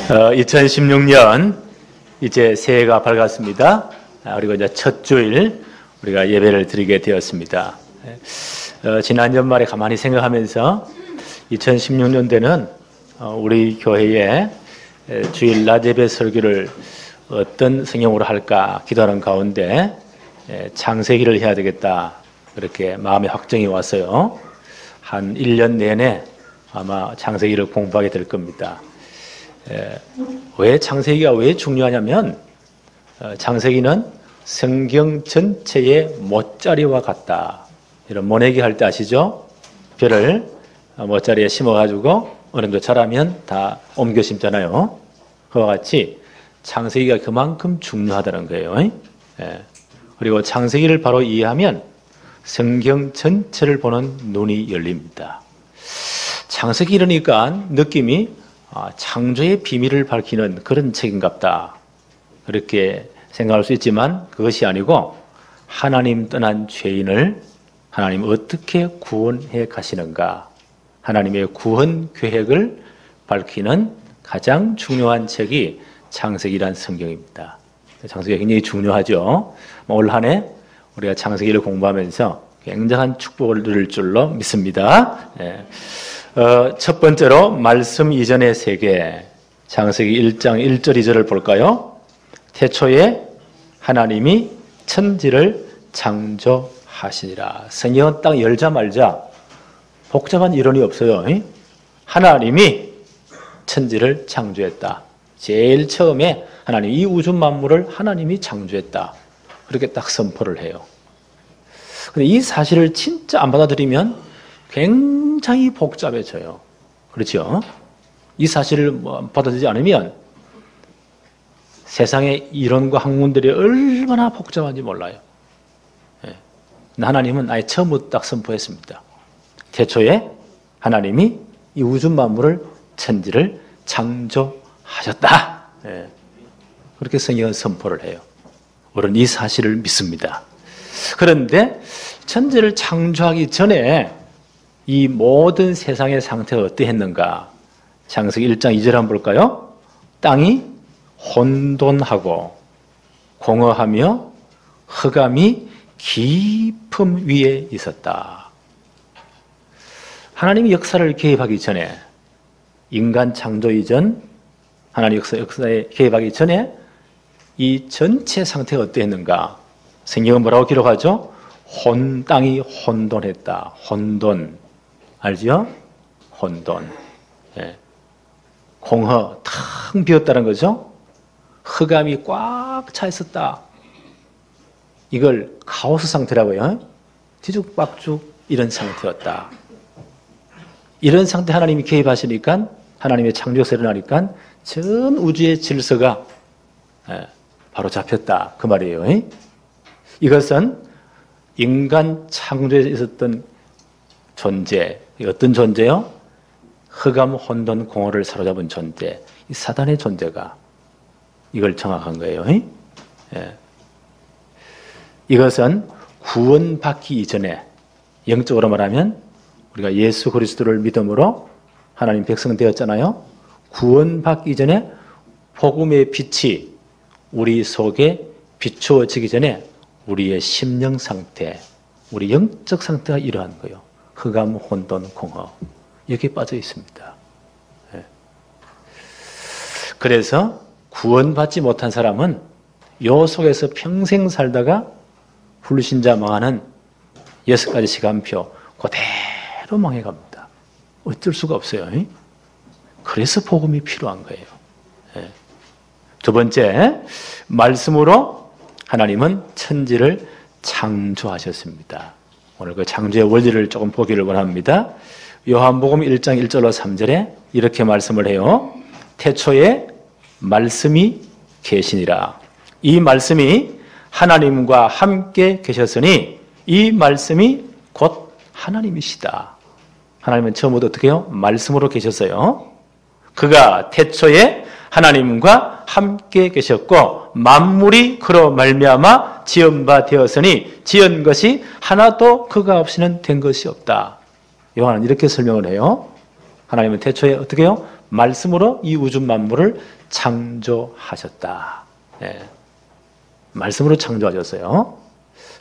2016년 이제 새해가 밝았습니다. 그리고 이제 첫 주일 우리가 예배를 드리게 되었습니다. 지난 연말에 가만히 생각하면서 2016년도에는 우리 교회에 주일 낮 예배 설교를 어떤 성경으로 할까 기도하는 가운데 창세기를 해야 되겠다, 그렇게 마음의 확정이 왔어요. 한 1년 내내 아마 창세기를 공부하게 될 겁니다. 왜 창세기가 왜 중요하냐면 창세기는 성경 전체의 못자리와 같다. 이런 모내기 할 때 아시죠? 벼를 못자리에 심어가지고 어느 정도 자라면 다 옮겨 심잖아요. 그와 같이 창세기가 그만큼 중요하다는 거예요. 그리고 창세기를 바로 이해하면 성경 전체를 보는 눈이 열립니다. 창세기 이러니까 느낌이 창조의 비밀을 밝히는 그런 책인갑다, 그렇게 생각할 수 있지만 그것이 아니고 하나님 떠난 죄인을 하나님 어떻게 구원해 가시는가, 하나님의 구원 계획을 밝히는 가장 중요한 책이 창세기란 성경입니다. 창세기가 굉장히 중요하죠. 올 한 해 우리가 창세기를 공부하면서 굉장한 축복을 누릴 줄로 믿습니다. 첫 번째로 말씀 이전의 세계, 창세기 1장 1절 2절을 볼까요? 태초에 하나님이 천지를 창조하시니라. 성경은 딱 열자마자 복잡한 이론이 없어요. 하나님이 천지를 창조했다. 제일 처음에 하나님, 이 우주 만물을 하나님이 창조했다, 그렇게 딱 선포를 해요. 근데 이 사실을 진짜 안 받아들이면 굉장히 복잡해져요. 그렇죠? 이 사실을 받아들이지 않으면 세상의 이론과 학문들이 얼마나 복잡한지 몰라요. 하나님은 아예 처음부터 딱 선포했습니다. 태초에 하나님이 이 우주 만물을, 천지를 창조하셨다. 그렇게 성경은 선포를 해요. 우리는 이 사실을 믿습니다. 그런데 천지를 창조하기 전에 이 모든 세상의 상태가 어떠했는가? 창세기 1장 2절 한번 볼까요? 땅이 혼돈하고 공허하며 흑암이 깊음 위에 있었다. 하나님이 역사를 개입하기 전에, 인간 창조 이전 하나님 역사에 개입하기 전에 이 전체 상태가 어떠했는가? 성경은 뭐라고 기록하죠? 땅이 혼돈했다. 혼돈 알죠? 혼돈. 공허, 텅 비었다는 거죠. 흑암이 꽉 차 있었다. 이걸 카오스 상태라고요. 뒤죽박죽 이런 상태였다. 이런 상태 하나님이 개입하시니까, 하나님의 창조에서 일어나니까 전 우주의 질서가 바로 잡혔다, 그 말이에요. 이것은 인간 창조에 있었던 존재, 어떤 존재요? 흑암, 혼돈, 공허를 사로잡은 존재, 이 사단의 존재가 이걸 정확한 거예요. 이것은 구원받기 이전에, 영적으로 말하면 우리가 예수 그리스도를 믿음으로 하나님 백성 되었잖아요. 구원받기 이전에 복음의 빛이 우리 속에 비추어지기 전에 우리의 심령 상태, 우리 영적 상태가 이러한 거예요. 흑암, 혼돈, 공허, 여기에 빠져 있습니다. 그래서 구원받지 못한 사람은 요 속에서 평생 살다가 불신자 망하는 6가지 시간표 그대로 망해갑니다. 어쩔 수가 없어요. 그래서 복음이 필요한 거예요. 두 번째, 말씀으로 하나님은 천지를 창조하셨습니다. 오늘 그 창조의 원리를 조금 보기를 원합니다. 요한복음 1장 1절로 3절에 이렇게 말씀을 해요. 태초에 말씀이 계시니라. 이 말씀이 하나님과 함께 계셨으니 이 말씀이 곧 하나님이시다. 하나님은 처음부터 어떻게 해요? 말씀으로 계셨어요. 그가 태초에 하나님과 함께 계셨고 만물이 그로 말미암아 지은 바 되었으니 지은 것이 하나도 그가 없이는 된 것이 없다. 요한은 이렇게 설명을 해요. 하나님은 태초에 어떻게 해요? 말씀으로 이 우주 만물을 창조하셨다. 예. 말씀으로 창조하셨어요.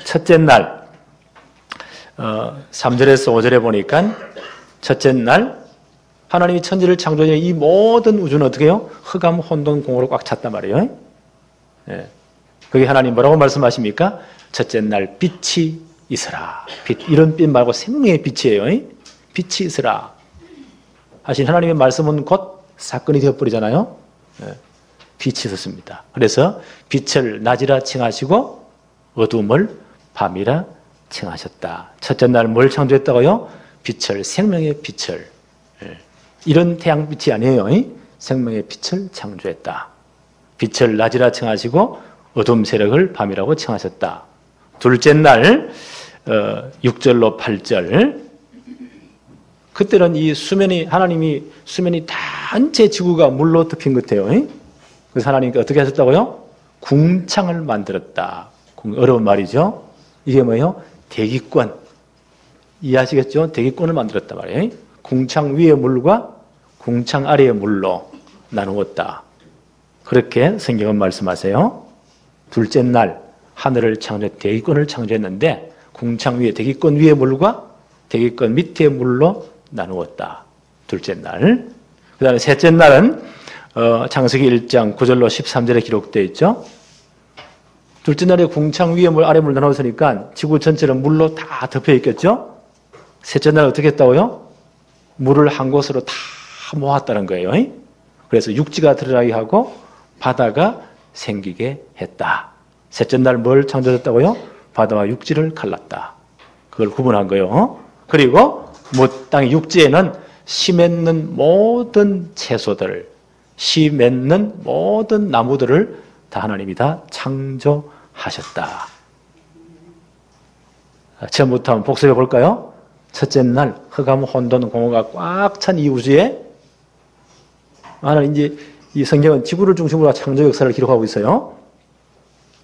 첫째 날 3절에서 5절에 보니까 첫째 날 하나님이 천지를 창조해 이 모든 우주는 어떻게 해요? 흑암, 혼돈, 공허로 꽉 찼단 말이에요. 예. 거기 하나님 뭐라고 말씀하십니까? 첫째 날 빛이 있으라. 빛, 이런 빛 말고 생명의 빛이에요. 빛이 있으라 하신 하나님의 말씀은 곧 사건이 되어버리잖아요. 예. 빛이 있었습니다. 그래서 빛을 낮이라 칭하시고 어둠을 밤이라 칭하셨다. 첫째 날 뭘 창조했다고요? 빛을, 생명의 빛을. 예. 이런 태양빛이 아니에요. 생명의 빛을 창조했다. 빛을 낮이라 칭하시고 어둠 세력을 밤이라고 칭하셨다. 둘째 날 6절로 8절 그때는 이 수면이 하나님이 수면이 단체 지구가 물로 덮인 것 같아요. 그래서 하나님께 어떻게 하셨다고요? 궁창을 만들었다. 어려운 말이죠. 이게 뭐예요? 대기권. 이해하시겠죠? 대기권을 만들었단 말이에요. 궁창 위의 물과 궁창 아래의 물로 나누었다. 그렇게 성경은 말씀하세요. 둘째 날 하늘을 창조해 대기권을 창조했는데 궁창 위에 대기권 위의 물과 대기권 밑의 물로 나누었다. 둘째 날. 그 다음에 셋째 날은 창세기 1장 9절로 13절에 기록되어 있죠. 둘째 날에 궁창 위에 물 아래 물 나누었으니까 지구 전체는 물로 다 덮여 있겠죠. 셋째 날 어떻게 했다고요? 물을 한 곳으로 다 모았다는 거예요. 그래서 육지가 드러나게 하고 바다가 생기게 했다. 셋째 날 뭘 창조했다고요? 바다와 육지를 갈랐다. 그걸 구분한 거예요. 그리고 땅의 육지에는 씨 맺는 모든 채소들, 씨 맺는 모든 나무들을 다 하나님이 다 창조하셨다. 처음부터 한번 복습해 볼까요? 첫째 날 흑암, 혼돈, 공허가 꽉 찬 이 우주에 하나님 이제 이 성경은 지구를 중심으로 창조 역사를 기록하고 있어요.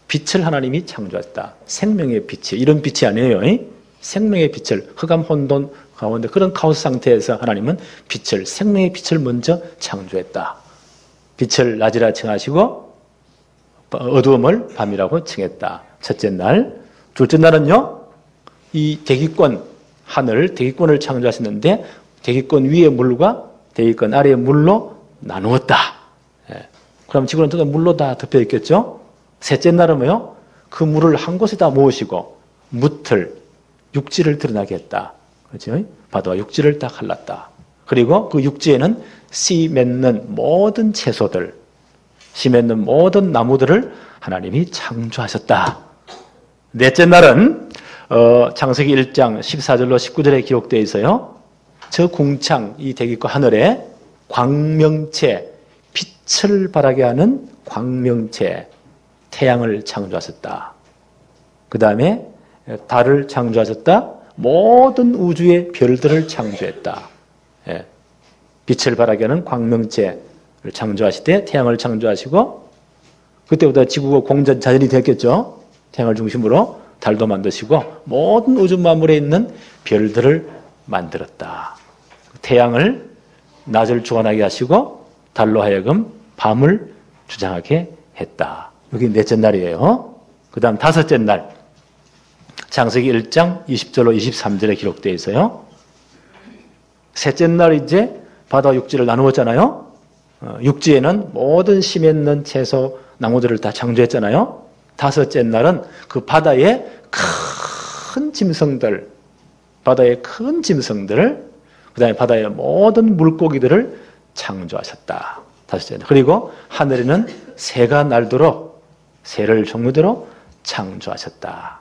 빛을 하나님이 창조했다. 생명의 빛이 이런 빛이 아니에요. 생명의 빛을 흑암, 혼돈 가운데 그런 카오스 상태에서 하나님은 빛을 생명의 빛을 먼저 창조했다. 빛을 낮이라 칭하시고 어두움을 밤이라고 칭했다. 첫째 날. 둘째 날은요. 이 대기권 하늘 대기권을 창조하셨는데 대기권 위의 물과 대기권 아래의 물로 나누었다. 예. 그럼 지구는 또 물로 다 덮여 있겠죠. 셋째 날은 뭐요? 그 물을 한 곳에다 모으시고 무틀 육지를 드러나게 했다. 그렇죠? 바다와 육지를 다 갈랐다. 그리고 그 육지에는 씨 맺는 모든 채소들, 씨 맺는 모든 나무들을 하나님이 창조하셨다. 넷째 날은 창세기 1장 14절로 19절에 기록되어 있어요. 저 궁창, 이 대기권 하늘에 광명체, 빛을 발하게 하는 광명체, 태양을 창조하셨다. 그 다음에 달을 창조하셨다. 모든 우주의 별들을 창조했다. 예. 빛을 발하게 하는 광명체를 창조하시되 태양을 창조하시고 그때부터 지구가 공전 자연이 됐겠죠. 태양을 중심으로 달도 만드시고 모든 우주 만물에 있는 별들을 만들었다. 태양을 낮을 주관하게 하시고 달로 하여금 밤을 주장하게 했다. 여기 넷째 날이에요. 그 다음 다섯째 날 창세기 1장 20절로 23절에 기록되어 있어요. 셋째 날 이제 바다와 육지를 나누었잖아요. 육지에는 모든 씨 맺는 채소 나무들을 다 창조했잖아요. 다섯째 날은 그 바다의 큰 짐승들, 바다의 큰 짐승들을 그 다음에 바다의 모든 물고기들을 창조하셨다. 다섯째 날. 그리고 하늘에는 새가 날도록 새를 종류대로 창조하셨다.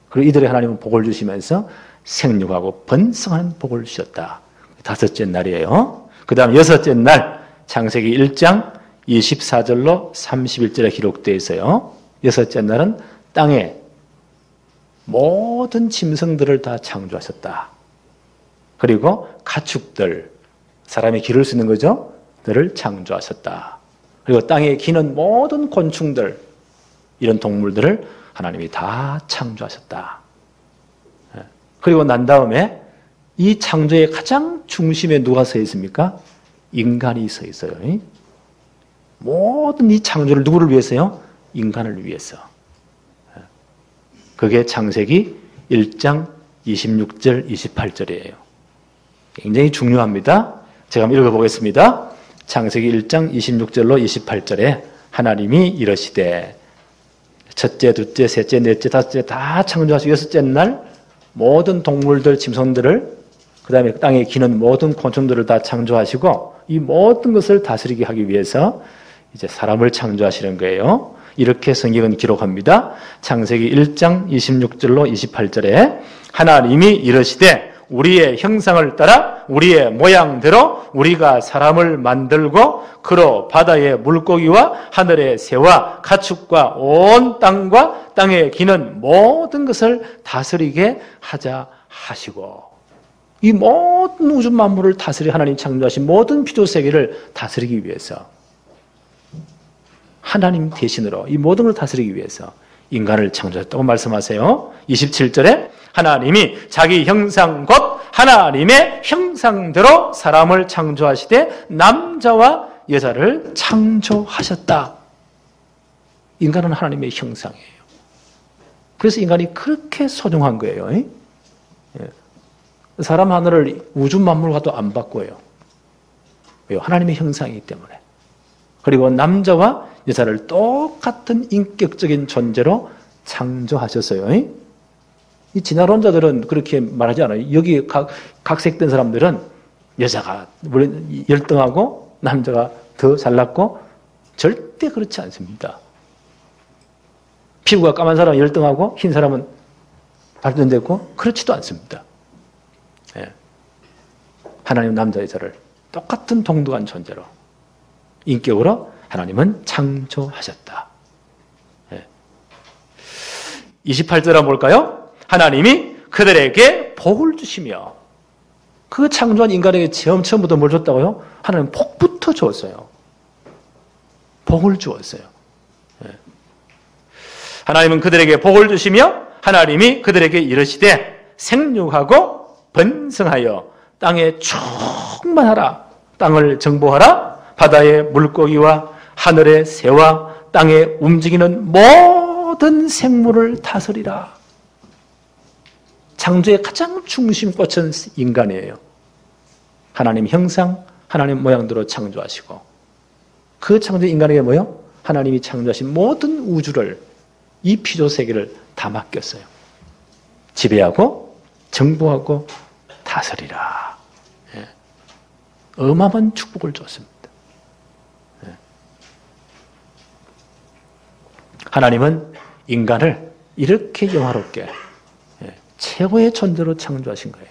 그리고 이들의 하나님은 복을 주시면서 생육하고 번성하는 복을 주셨다. 다섯째 날이에요. 그 다음 여섯째 날 창세기 1장 24절로 31절에 기록되어 있어요. 여섯째 날은 땅에 모든 짐승들을 다 창조하셨다. 그리고 가축들, 사람이 기를 수 있는 거죠? 들을 창조하셨다. 그리고 땅에 기는 모든 곤충들, 이런 동물들을 하나님이 다 창조하셨다. 그리고 난 다음에 이 창조의 가장 중심에 누가 서 있습니까? 인간이 서 있어요. 모든 이 창조를 누구를 위해서요? 인간을 위해서. 그게 창세기 1장 26절 28절이에요. 굉장히 중요합니다. 제가 한번 읽어보겠습니다. 창세기 1장 26절로 28절에 하나님이 이러시되 첫째, 둘째, 셋째, 넷째, 다섯째 다 창조하시고 여섯째 날 모든 동물들, 짐승들을 그 다음에 땅에 기는 모든 곤충들을 다 창조하시고 이 모든 것을 다스리게 하기 위해서 이제 사람을 창조하시는 거예요. 이렇게 성경은 기록합니다. 창세기 1장 26절로 28절에 하나님이 이르시되 우리의 형상을 따라 우리의 모양대로 우리가 사람을 만들고 그로 바다의 물고기와 하늘의 새와 가축과 온 땅과 땅에 기는 모든 것을 다스리게 하자 하시고 이 모든 우주 만물을 다스리 하나님 창조하신 모든 피조세계를 다스리기 위해서 하나님 대신으로 이 모든 걸 다스리기 위해서 인간을 창조했다고 말씀하세요. 27절에 하나님이 자기 형상 곧 하나님의 형상대로 사람을 창조하시되 남자와 여자를 창조하셨다. 인간은 하나님의 형상이에요. 그래서 인간이 그렇게 소중한 거예요. 사람 하늘을 우주 만물과도 안 바꿔요. 왜요? 하나님의 형상이기 때문에. 그리고 남자와 여자를 똑같은 인격적인 존재로 창조하셨어요. 이 진화론자들은 그렇게 말하지 않아요. 여기 각색된 사람들은 여자가 물론 열등하고 남자가 더 잘났고 절대 그렇지 않습니다. 피부가 까만 사람은 열등하고 흰 사람은 발전됐고 그렇지도 않습니다. 하나님 남자 여자를 똑같은 동등한 존재로 인격으로 하나님은 창조하셨다. 28절 한번 볼까요? 하나님이 그들에게 복을 주시며 그 창조한 인간에게 처음부터 뭘 줬다고요? 하나님 복부터 줬어요. 복을 주었어요. 하나님은 그들에게 복을 주시며 하나님이 그들에게 이르시되 생육하고 번성하여 땅에 충만하라. 땅을 정복하라. 바다의 물고기와 하늘의 새와 땅에 움직이는 모든 생물을 다스리라. 창조의 가장 중심꽃은 인간이에요. 하나님 형상, 하나님 모양대로 창조하시고 그 창조 인간에게 뭐요? 하나님이 창조하신 모든 우주를 이 피조세계를 다 맡겼어요. 지배하고 정복하고 다스리라. 어마어마한 축복을 줬습니다. 하나님은 인간을 이렇게 영화롭게 최고의 존재로 창조하신 거예요.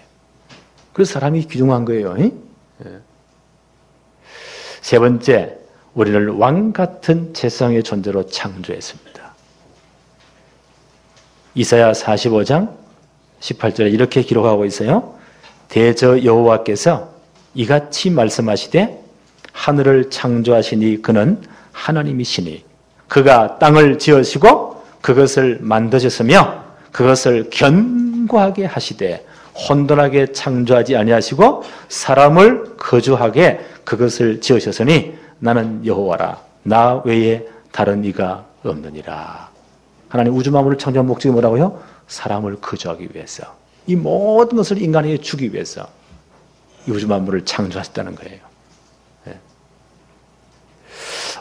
그래서 사람이 귀중한 거예요. 세 번째, 우리를 왕 같은 재상의 존재로 창조했습니다. 이사야 45장 18절에 이렇게 기록하고 있어요. 대저 여호와께서 이같이 말씀하시되 하늘을 창조하시니 그는 하나님이시니 그가 땅을 지으시고 그것을 만드셨으며 그것을 견고하게 하시되 혼돈하게 창조하지 아니하시고 사람을 거주하게 그것을 지으셨으니 나는 여호와라 나 외에 다른 이가 없느니라. 하나님 우주 만물을 창조한 목적이 뭐라고요? 사람을 거주하기 위해서 이 모든 것을 인간에게 주기 위해서 이 우주 만물을 창조하셨다는 거예요.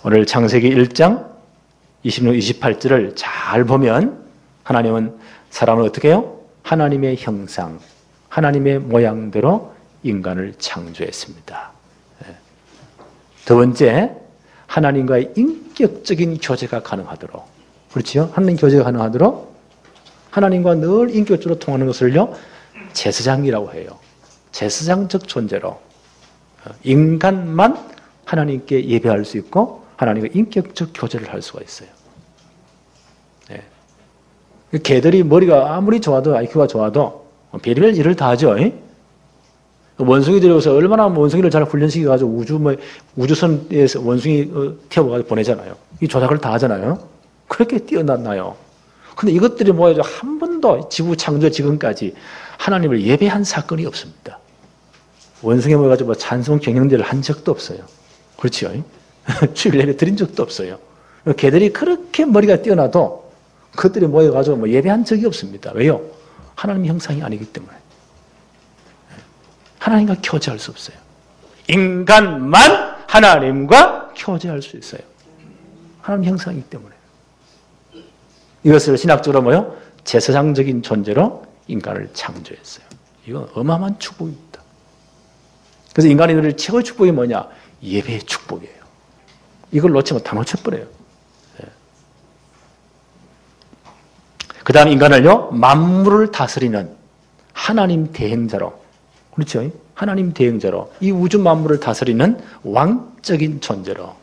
오늘 창세기 1장 26, 28절을 잘 보면 하나님은 사람을 어떻게 해요? 하나님의 형상, 하나님의 모양대로 인간을 창조했습니다. 두 번째, 하나님과의 인격적인 교제가 가능하도록 그렇지요? 하나님 교제가 가능하도록 하나님과 늘 인격적으로 통하는 것을요 제사장이라고 해요. 제사장적 존재로 인간만 하나님께 예배할 수 있고 하나님과 인격적 교제를 할 수가 있어요. 개들이 머리가 아무리 좋아도 IQ가 좋아도 별의별 일을 다 하죠. 원숭이들이 여기서 얼마나 원숭이를 잘 훈련시켜가지고 우주선에서 원숭이 태워가지고 보내잖아요. 이 조작을 다 하잖아요. 그렇게 뛰어났나요? 근데 이것들이 모여서 한 번도 지구 창조 지금까지 하나님을 예배한 사건이 없습니다. 원성에 모여가지고 뭐 찬송 경영대를 한 적도 없어요. 그렇죠? 주일 예배 드린 적도 없어요. 걔들이 그렇게 머리가 뛰어나도 그들이 모여가지고 뭐 예배한 적이 없습니다. 왜요? 하나님의 형상이 아니기 때문에. 하나님과 교제할 수 없어요. 인간만 하나님과 교제할 수 있어요. 하나님 형상이기 때문에. 이것을 신학적으로 뭐요? 제사장적인 존재로 인간을 창조했어요. 이건 어마어마한 축복입니다. 그래서 인간이 누릴 최고의 축복이 뭐냐? 예배의 축복이에요. 이걸 놓치면 다 놓쳐버려요. 그 다음 인간을요, 만물을 다스리는 하나님 대행자로, 그렇죠? 하나님 대행자로, 이 우주 만물을 다스리는 왕적인 존재로,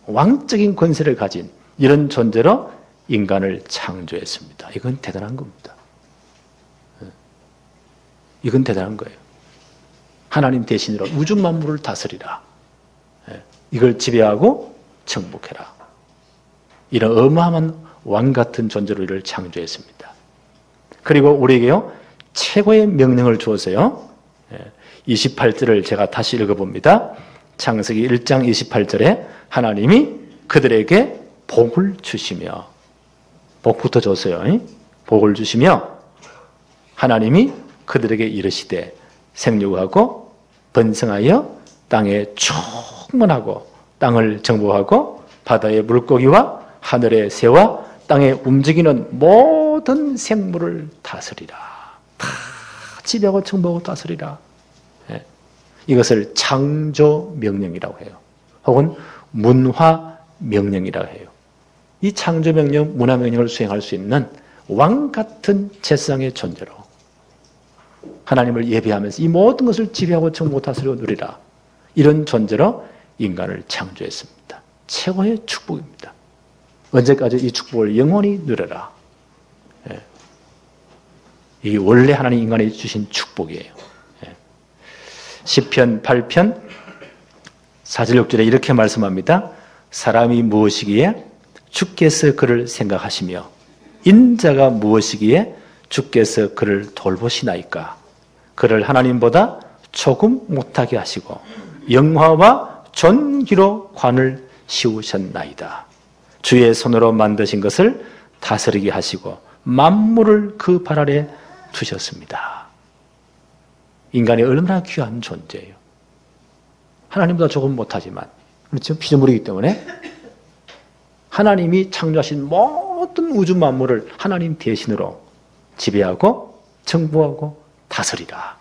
왕적인 권세를 가진 이런 존재로 인간을 창조했습니다. 이건 대단한 겁니다. 이건 대단한 거예요. 하나님 대신으로 우주 만물을 다스리라. 이걸 지배하고 정복해라. 이런 어마어마한 왕 같은 존재로 이를 창조했습니다. 그리고 우리에게요, 최고의 명령을 주었어요. 28절을 제가 다시 읽어봅니다. 창세기 1장 28절에 하나님이 그들에게 복을 주시며, 복부터 줬어요. 복을 주시며 하나님이 그들에게 이르시되 생육하고 번성하여 땅에 충만하고 땅을 정복하고 바다의 물고기와 하늘의 새와 땅에 움직이는 모든 생물을 다스리라. 다 지배하고 정복하고 다스리라. 이것을 창조 명령이라고 해요. 혹은 문화 명령이라고 해요. 이 창조 명령, 문화 명령을 수행할 수 있는 왕 같은 재상의 존재로 하나님을 예배하면서 이 모든 것을 지배하고 정복하고 다스리고 누리라. 이런 존재로 인간을 창조했습니다. 최고의 축복입니다. 언제까지 이 축복을 영원히 누려라. 이 원래 하나님 인간에 주신 축복이에요. 시편 8편 4절 6절에 이렇게 말씀합니다. 사람이 무엇이기에 주께서 그를 생각하시며 인자가 무엇이기에 주께서 그를 돌보시나이까. 그를 하나님보다 조금 못하게 하시고 영화와 존귀로 관을 씌우셨나이다. 주의 손으로 만드신 것을 다스리게 하시고 만물을 그 발 아래 두셨습니다. 인간이 얼마나 귀한 존재예요. 하나님보다 조금 못하지만, 그렇죠? 피조물이기 때문에 하나님이 창조하신 모든 우주 만물을 하나님 대신으로 지배하고 정복하고 다스리라.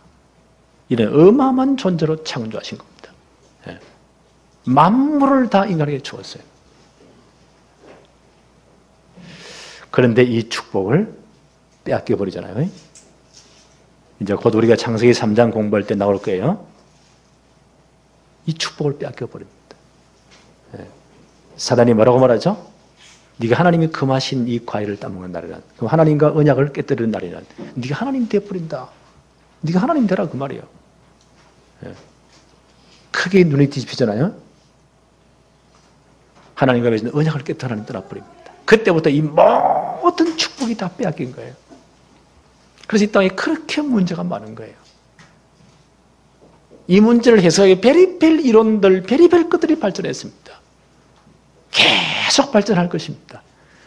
이런 어마어마한 존재로 창조하신 겁니다. 만물을 다 인간에게 주었어요. 그런데 이 축복을 빼앗겨 버리잖아요. 이제 곧 우리가 창세기 3장 공부할 때 나올 거예요. 이 축복을 빼앗겨 버립니다. 사단이 뭐라고 말하죠? 네가 하나님이 금하신 이 과일을 따먹는 날이란, 그럼 하나님과 언약을 깨뜨리는 날이란, 네가 하나님 되어버린다. 네가 하나님 되라 그 말이에요. 크게 눈이 뒤집히잖아요. 하나님과 맺은 언약을 깨뜨려 하나님 떠나버립니다. 그때부터 이 모든 축복이 다 빼앗긴 거예요. 그래서 이 땅에 그렇게 문제가 많은 거예요. 이 문제를 해소하기 별의별 이론들, 별의별 것들이 발전했습니다. 계속 발전할 것입니다.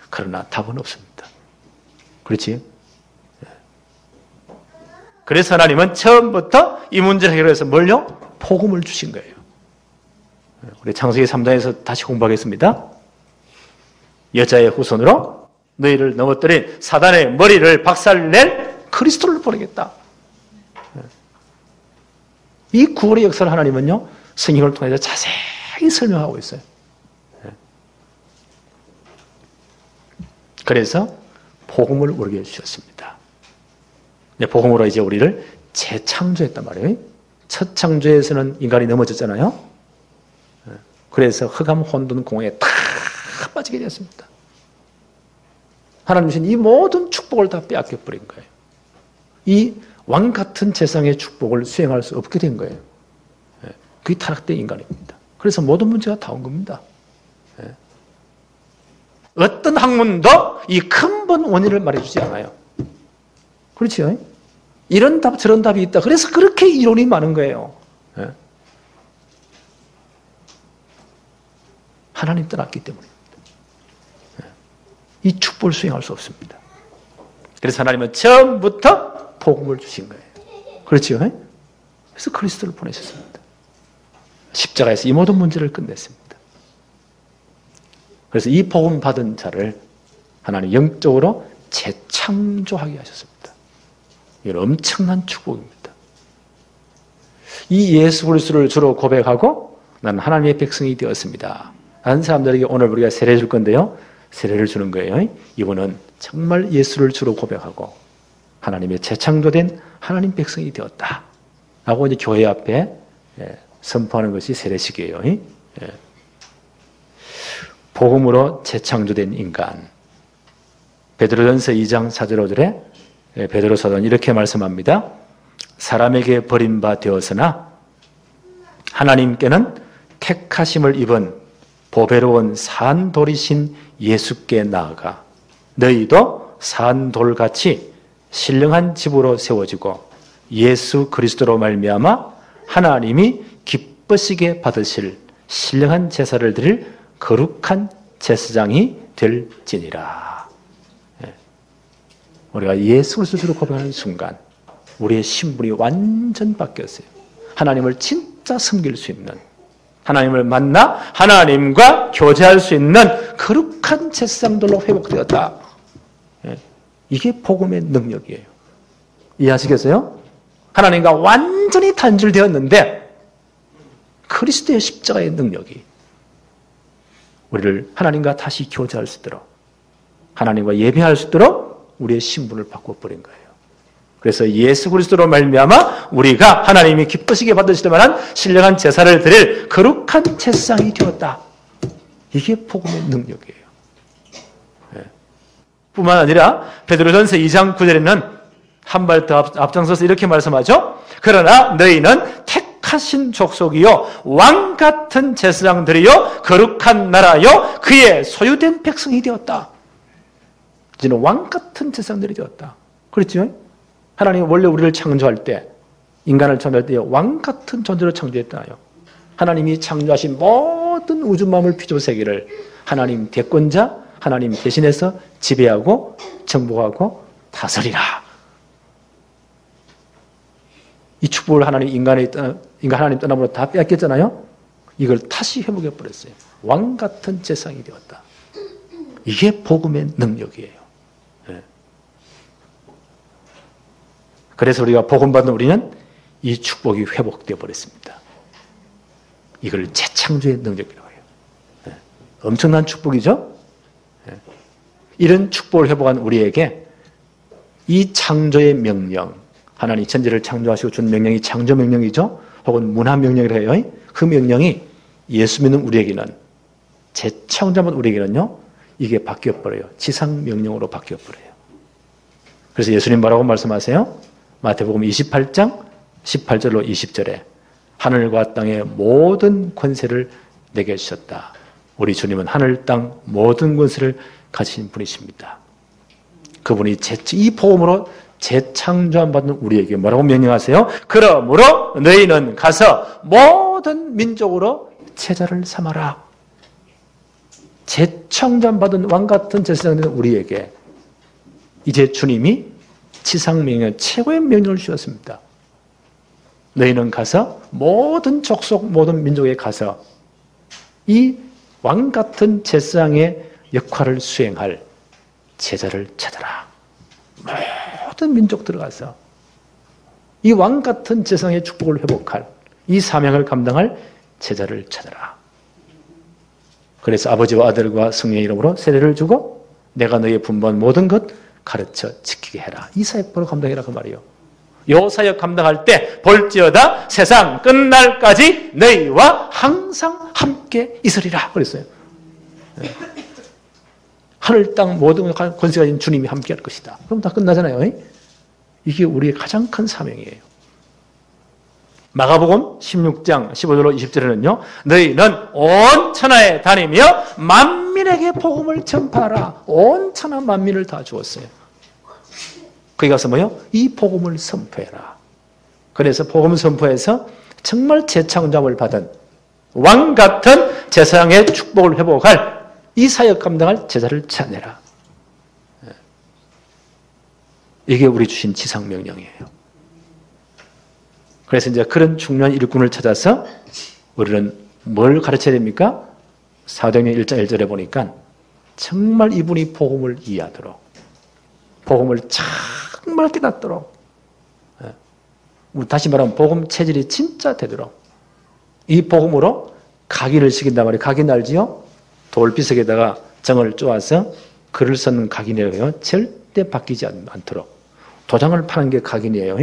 그러나 답은 없습니다. 그렇지? 그래서 하나님은 처음부터 이 문제를 해결해서 뭘요? 복음을 주신 거예요. 우리 창세기 3장에서 다시 공부하겠습니다. 여자의 후손으로 너희를 넘어뜨린 사단의 머리를 박살낼 그리스도를 보내겠다. 이 구원의 역사를 하나님은요, 성경을 통해서 자세히 설명하고 있어요. 그래서 복음을 우리에게 주셨습니다. 복음으로 이제 우리를 재창조했단 말이에요. 첫 창조에서는 인간이 넘어졌잖아요. 그래서 흑암 혼돈 공허에 다 빠지게 되었습니다. 하나님 주신 이 모든 축복을 다 빼앗겨 버린 거예요. 이 왕 같은 재상의 축복을 수행할 수 없게 된 거예요. 그게 타락된 인간입니다. 그래서 모든 문제가 다 온 겁니다. 어떤 학문도 이 근본 원인을 말해주지 않아요. 그렇죠? 이런 답 저런 답이 있다. 그래서 그렇게 이론이 많은 거예요. 예? 하나님 떠났기 때문입니다. 예? 이 축복을 수행할 수 없습니다. 그래서 하나님은 처음부터 복음을 주신 거예요. 그렇죠? 예? 그래서 그리스도를 보내셨습니다. 십자가에서 이 모든 문제를 끝냈습니다. 그래서 이 복음 받은 자를 하나님 영적으로 재창조하게 하셨습니다. 이건 엄청난 축복입니다. 이 예수 그리스도를 주로 고백하고 나는 하나님의 백성이 되었습니다. 하는 사람들에게 오늘 우리가 세례 줄 건데요. 세례를 주는 거예요. 이분은 정말 예수를 주로 고백하고 하나님의 재창조된 하나님 백성이 되었다. 라고 이제 교회 앞에 선포하는 것이 세례식이에요. 복음으로 재창조된 인간. 베드로전서 2장 4절 5절에 베드로 사도는 이렇게 말씀합니다. 사람에게 버림바 되었으나 하나님께는 택하심을 입은 보배로운 산돌이신 예수께 나아가 너희도 산돌같이 신령한 집으로 세워지고 예수 그리스도로 말미암아 하나님이 기쁘시게 받으실 신령한 제사를 드릴 거룩한 제사장이 될지니라. 우리가 예수 그리스도로 고백하는 순간 우리의 신분이 완전 바뀌었어요. 하나님을 진짜 섬길 수 있는, 하나님을 만나 하나님과 교제할 수 있는 거룩한 제사장들로 회복되었다. 이게 복음의 능력이에요. 이해하시겠어요? 하나님과 완전히 단절되었는데 그리스도의 십자가의 능력이 우리를 하나님과 다시 교제할 수 있도록, 하나님과 예배할 수 있도록 우리의 신분을 바꿔버린 거예요. 그래서 예수 그리스도로 말미암아 우리가 하나님이 기쁘시게 받으실 만한 신령한 제사를 드릴 거룩한 제사장이 되었다. 이게 복음의 능력이에요. 뿐만 아니라 베드로전서 2장 9절에는 한 발 더 앞장서서 이렇게 말씀하죠. 그러나 너희는 택하신 족속이요 왕같은 제사장들이요 거룩한 나라요 그의 소유된 백성이 되었다. 이제는 왕같은 제사장들이 되었다. 그렇죠? 하나님이 원래 우리를 창조할 때, 인간을 창조할 때 왕같은 존재로 창조했잖아요. 하나님이 창조하신 모든 우주 만물 피조 세계를 하나님 대권자, 하나님 대신해서 지배하고 정복하고 다스리라. 이 축복을 인간 하나님 떠남으로 다 빼앗겼잖아요. 이걸 다시 회복해 버렸어요. 왕같은 제사장이 되었다. 이게 복음의 능력이에요. 그래서 우리가 복음 받은 우리는 이 축복이 회복되어 버렸습니다. 이걸 재창조의 능력이라고 해요. 엄청난 축복이죠? 이런 축복을 회복한 우리에게 이 창조의 명령, 하나님 천지를 창조하시고 준 명령이 창조 명령이죠? 혹은 문화 명령이라고 해요. 그 명령이 예수 믿는 우리에게는, 재창조한 우리에게는요, 이게 바뀌어버려요. 지상 명령으로 바뀌어버려요. 그래서 예수님 뭐라고 말씀하세요? 마태복음 28장 18절로 20절에 하늘과 땅의 모든 권세를 내게 주셨다. 우리 주님은 하늘 땅 모든 권세를 가지신 분이십니다. 그분이 이 복음으로 재창조한 받는 우리에게 뭐라고 명령하세요? 그러므로 너희는 가서 모든 민족으로 제자를 삼아라. 재창조한 받은 왕같은 제사장된 우리에게 이제 주님이 지상명령, 최고의 명령을 주셨습니다. 너희는 가서 모든 족속, 모든 민족에 가서 이 왕같은 제사장의 역할을 수행할 제자를 찾아라. 모든 민족 들어가서 이 왕같은 제사장의 축복을 회복할, 이 사명을 감당할 제자를 찾아라. 그래서 아버지와 아들과 성령의 이름으로 세례를 주고 내가 너희의 분부한 모든 것 가르쳐 지키게 해라. 이 사역을 감당해라 그 말이에요. 이 사역 감당할 때 볼지어다 세상 끝날까지 너희와 항상 함께 있으리라 그랬어요. 하늘 땅 모든 권세가 가진 주님이 함께 할 것이다. 그럼 다 끝나잖아요. 이게 우리의 가장 큰 사명이에요. 마가복음 16장 15절로 20절에는요. 너희는 온 천하에 다니며 만민에게 복음을 전파하라. 온 천하 만민을 다 주었어요. 거기 가서 뭐요? 이 복음을 선포해라. 그래서 복음을 선포해서 정말 재창조함을 받은 왕 같은 제사장의 축복을 회복할 이 사역 감당할 제자를 찾아내라. 이게 우리 주신 지상명령이에요. 그래서 이제 그런 중요한 일꾼을 찾아서 우리는 뭘 가르쳐야 됩니까? 사도행전 1장 1절에 보니까 정말 이분이 복음을 이해하도록, 복음을 정말 깨닫도록, 다시 말하면 복음 체질이 진짜 되도록 이 복음으로 각인을 시킨단 말이에요. 각인 알지요? 돌비석에다가 정을 쪼아서 글을 쓰는 각인이에요. 절대 바뀌지 않도록. 도장을 파는 게 각인이에요.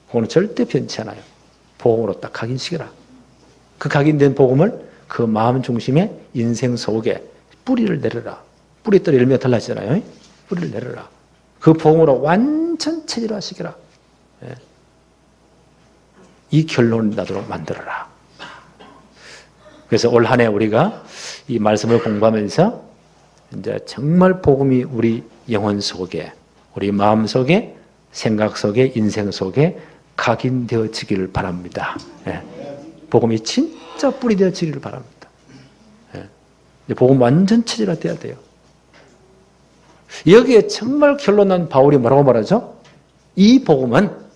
그거는 절대 변치 않아요. 복음으로 딱 각인시켜라. 그 각인된 복음을 그 마음 중심에 인생 속에 뿌리를 내려라. 뿌리 떨어 열매가 달라지잖아요. 뿌리를 내려라. 그 복음으로 완전 체질화시켜라. 이 결론을 나도록 만들어라. 그래서 올 한 해 우리가 이 말씀을 공부하면서 이제 정말 복음이 우리 영혼 속에, 우리 마음 속에, 생각 속에, 인생 속에 각인되어지기를 바랍니다. 복음이 진짜 뿌리되어지기를 바랍니다. 복음 완전 체질화돼야 돼요. 여기에 정말 결론난 바울이 뭐라고 말하죠? 이 복음은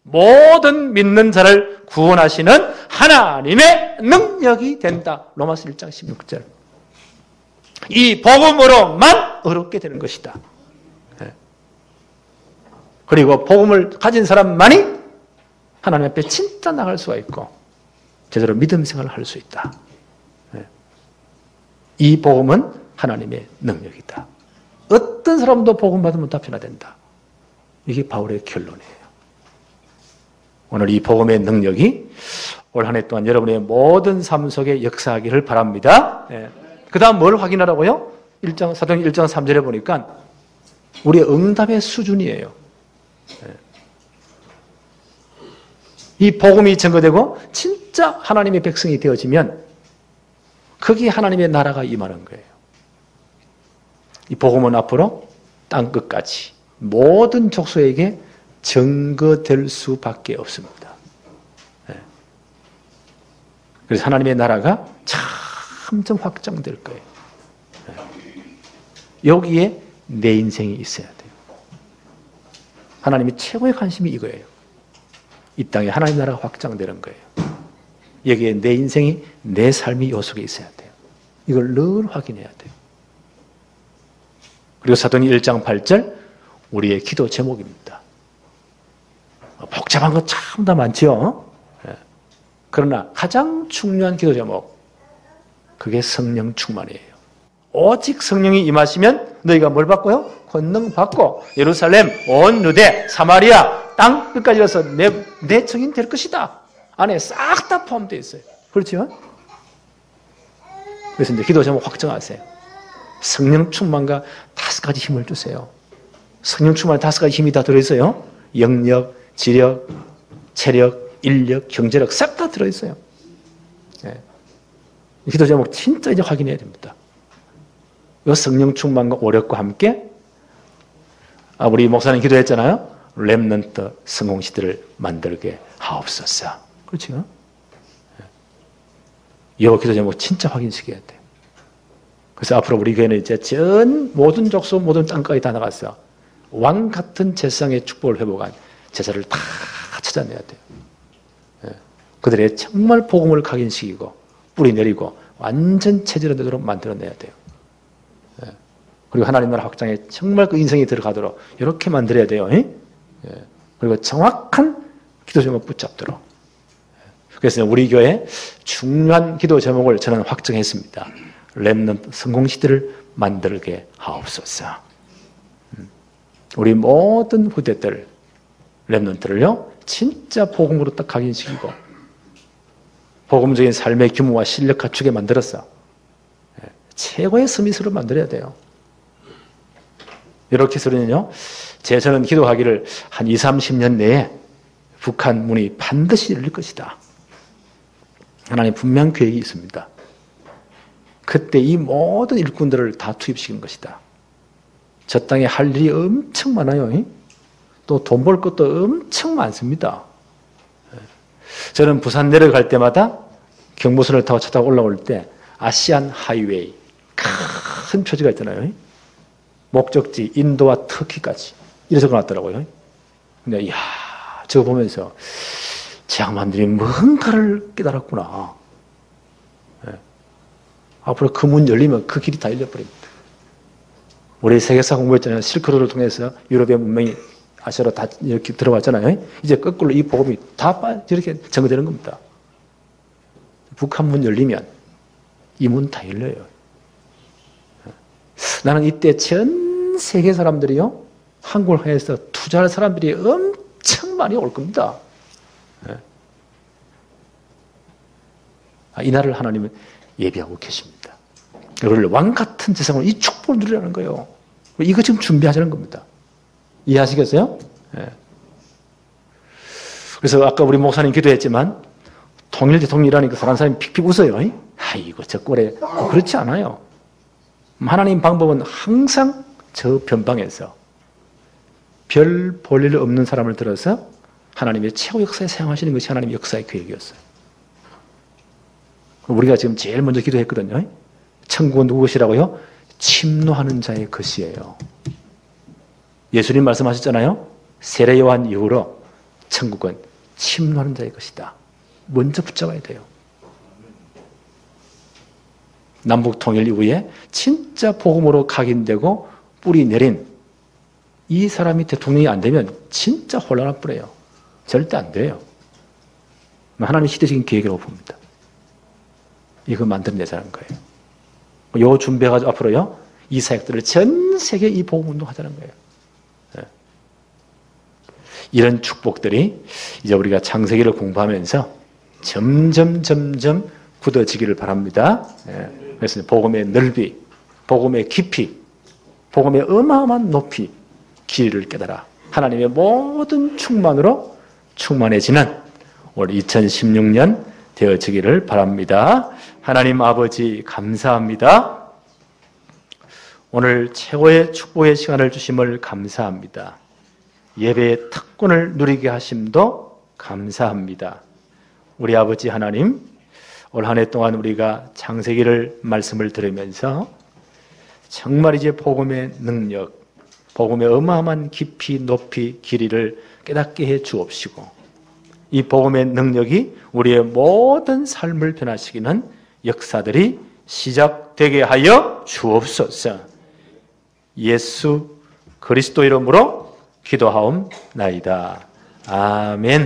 모든 믿는 자를 구원하시는 하나님의 능력이 된다. 로마서 1장 16절. 이 복음으로만 의롭게 되는 것이다. 그리고 복음을 가진 사람만이 하나님 앞에 진짜 나갈 수가 있고 제대로 믿음 생활을 할 수 있다. 이 복음은 하나님의 능력이다. 어떤 사람도 복음 받으면 다 변화된다. 이게 바울의 결론이에요. 오늘 이 복음의 능력이 올 한 해 동안 여러분의 모든 삶 속에 역사하기를 바랍니다. 그 다음 뭘 확인하라고요? 사도행전 1장 3절에 보니까 우리의 응답의 수준이에요. 이 복음이 증거되고 진짜 하나님의 백성이 되어지면 거기에 하나님의 나라가 임하는 거예요. 이 복음은 앞으로 땅끝까지 모든 족속에게 증거될 수밖에 없습니다. 그래서 하나님의 나라가 점점 확장될 거예요. 여기에 내 인생이 있어야 돼요. 하나님이 최고의 관심이 이거예요. 이 땅에 하나님 나라가 확장되는 거예요. 여기에 내 인생이, 내 삶이 요 속에 있어야 돼요. 이걸 늘 확인해야 돼요. 그리고 사도행전 1장 8절 우리의 기도 제목입니다. 복잡한 거 참 다 많죠. 그러나 가장 중요한 기도 제목, 그게 성령 충만이에요. 오직 성령이 임하시면 너희가 뭘 받고요? 권능 받고 예루살렘, 온 유대, 사마리아, 땅 끝까지 가서 내 증인 될 것이다. 안에 싹 다 포함되어 있어요. 그렇죠? 그래서 이제 기도 제목 확정하세요. 성령 충만과 5가지 힘을 주세요. 성령 충만 5가지 힘이 다 들어있어요. 영력, 지력, 체력, 인력, 경제력 싹 다 들어있어요. 기도 제목 진짜 이제 확인해야 됩니다. 이 성령 충만과 오력과 함께 우리 목사님 기도했잖아요. 렘넌트 성공시대를 만들게 하옵소서. 그렇죠? 이 기도 제목 진짜 확인시켜야 돼요. 그래서 앞으로 우리 교회는 이제 전 모든 족속 모든 땅까지 다 나가서 왕 같은 제사장의 축복을 회복한 제사를 다 찾아내야 돼요. 그들의 정말 복음을 각인시키고 뿌리 내리고 완전 체질화되도록 만들어내야 돼요. 그리고 하나님 나라 확장에 정말 그 인생이 들어가도록 이렇게 만들어야 돼요. 그리고 정확한 기도 제목 붙잡도록. 그래서 우리 교회 중요한 기도 제목을 저는 확정했습니다. 렘넌트 성공시대를 만들게 하옵소서. 우리 모든 후대들 렘넌트를요 진짜 복음으로 딱 각인시키고 복음적인 삶의 규모와 실력 갖추게 만들어서 최고의 서밋으로 만들어야 돼요. 이렇게 해서는요 저는 기도하기를 한 20, 30년 내에 북한 문이 반드시 열릴 것이다. 하나님 분명 계획이 있습니다. 그때 이 모든 일꾼들을 다 투입시킨 것이다. 저 땅에 할 일이 엄청 많아요. 또 돈 벌 것도 엄청 많습니다. 저는 부산 내려갈 때마다 경부선을 타고 차 타고 올라올 때 아시안 하이웨이 큰 표지가 있잖아요. 목적지 인도와 터키까지 이래 적어놨더라고요. 근데 이야, 저거 보면서 제 양반들이 뭔가를 깨달았구나. 앞으로 그 문 열리면 그 길이 다 열려버립니다. 우리 세계사 공부했잖아요. 실크로드를 통해서 유럽의 문명이 아시아로 다 이렇게 들어왔잖아요. 이제 거꾸로 이 복음이 다 이렇게 전개되는 겁니다. 북한 문 열리면 이 문 다 열려요. 나는 이때 전 세계 사람들이요, 한국을 향해서 투자할 사람들이 엄청 많이 올 겁니다. 이 날을 하나님은 예비하고 계십니다. 이걸 왕같은 재성으로 이 축복을 누리라는 거예요. 이거 지금 준비하자는 겁니다. 이해하시겠어요? 예. 그래서 아까 우리 목사님 기도했지만 통일 대통령이라니까 사람이 픽픽 웃어요. 아이고 저 꼴에. 그렇지 않아요. 하나님 방법은 항상 저 변방에서 별 볼 일 없는 사람을 들어서 하나님의 최고 역사에 사용하시는 것이 하나님의 역사의 계획이었어요. 우리가 지금 제일 먼저 기도했거든요. 천국은 누구 것이라고요? 침노하는 자의 것이에요. 예수님 말씀하셨잖아요. 세례 요한 이후로 천국은 침노하는 자의 것이다. 먼저 붙잡아야 돼요. 남북 통일 이후에 진짜 복음으로 각인되고 뿌리 내린 이 사람이 대통령이 안 되면 진짜 혼란할 뻔해요. 절대 안 돼요. 하나님의 시대적인 계획이라고 봅니다. 이거 만들어내자는 거예요. 요 준비해가지고 앞으로요, 이 사역들을 전 세계 이 복음운동 하자는 거예요. 이런 축복들이 이제 우리가 창세기를 공부하면서 점점 굳어지기를 바랍니다. 그래서 복음의 넓이, 복음의 깊이, 복음의 어마어마한 높이, 길이를 깨달아 하나님의 모든 충만으로 충만해지는 올 2016년 되어지기를 바랍니다. 하나님 아버지 감사합니다. 오늘 최고의 축복의 시간을 주심을 감사합니다. 예배의 특권을 누리게 하심도 감사합니다. 우리 아버지 하나님, 올 한 해 동안 우리가 창세기를 말씀을 들으면서 정말 이제 복음의 능력, 복음의 어마어마한 깊이, 높이, 길이를 깨닫게 해 주옵시고, 이 복음의 능력이 우리의 모든 삶을 변화시키는 역사들이 시작되게 하여 주옵소서. 예수 그리스도 이름으로 기도하옵나이다. 아멘.